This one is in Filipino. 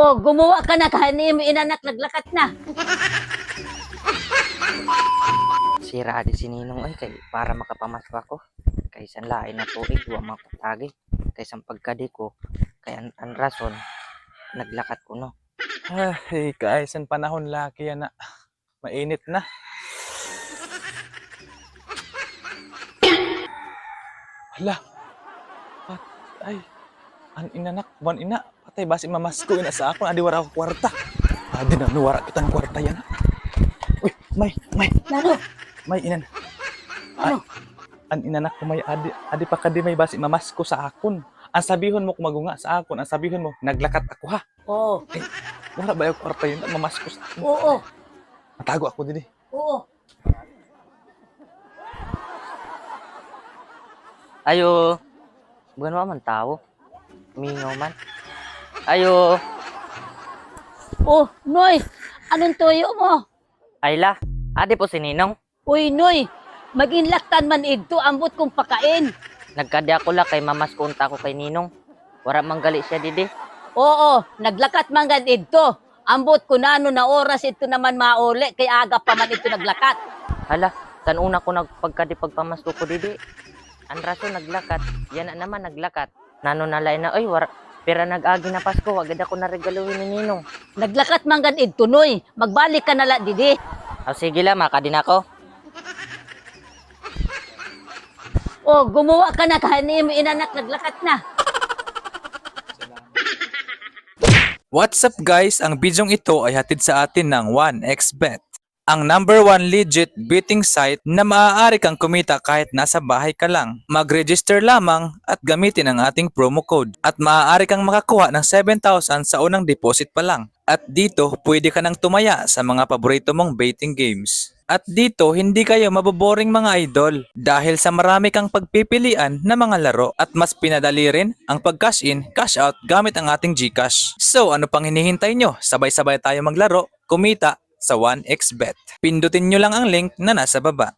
O, gumawa ka na, kahit mo inanak, naglakat na. Sira di si Ninong ay kay para makapamasok ako. Kay isang lain na tuig, wa makutagi. Kay isang pagkadi ko, kay ang rason, naglakat ko no. Ay, guys, ang panahon laki yan na. Mainit na. Hala. Ay, an inanak, wan ina. Patay, basi mamasko ina sa ako. Adi wara ako kwarta. Adi na, nuwara kitang kwarta yan. Uy, may. Laro, May inan. ano? An inanak ko may adi pa kadi may basi mamasko sa akon. Ang sabihon mo kumagunga sa akon, ang sabihon mo naglakat ako ha. Oo, Wala ba yung kwarta yun? Mamasko sa akon. oo, Matago ako din eh. oo. Ayo, bukan man tao. Mingaw man. Ayo, Oh, Noy, anong tuyo mo? Ayla, adi po si Ninong. Uy, Noy, mag-inlaktan man ito, ambot kong pakain. Nagkadi ako la kay mamas kunta ko kay Ninong. Wara manggali siya didi. Oo, naglakat man gan ito. Ambot ko na ano na oras ito naman mauli, kay aga pa man ito naglakat. Hala, tan una ko nagpagkadi pagpamasko ko didi. Ang rason naglakat, yan na naman naglakat. Nano nalay na, oy, pera nag-agi na Pasko, agad ako na regaluhin ni Ninong. Naglakat man gan ito, Noy. Magbalik ka na la, didi. O sige la, makadin ako. Oh, gumawa ka na, kahit mo inanak, naglakat na. What's up guys? Ang bidyong ito ay hatid sa atin ng 1xBet. Ang #1 legit betting site na maaari kang kumita kahit nasa bahay ka lang. Mag-register lamang at gamitin ang ating promo code. At maaari kang makakuha ng 7,000 sa unang deposit pa lang. At dito, pwede ka nang tumaya sa mga paborito mong betting games. At dito, hindi kayo maboboring mga idol dahil sa marami kang pagpipilian na mga laro at mas pinadali rin ang pag-cash in, cash out gamit ang ating GCash. So ano pang hinihintay nyo? Sabay-sabay tayo maglaro, kumita sa 1xBet. Pindutin nyo lang ang link na nasa baba.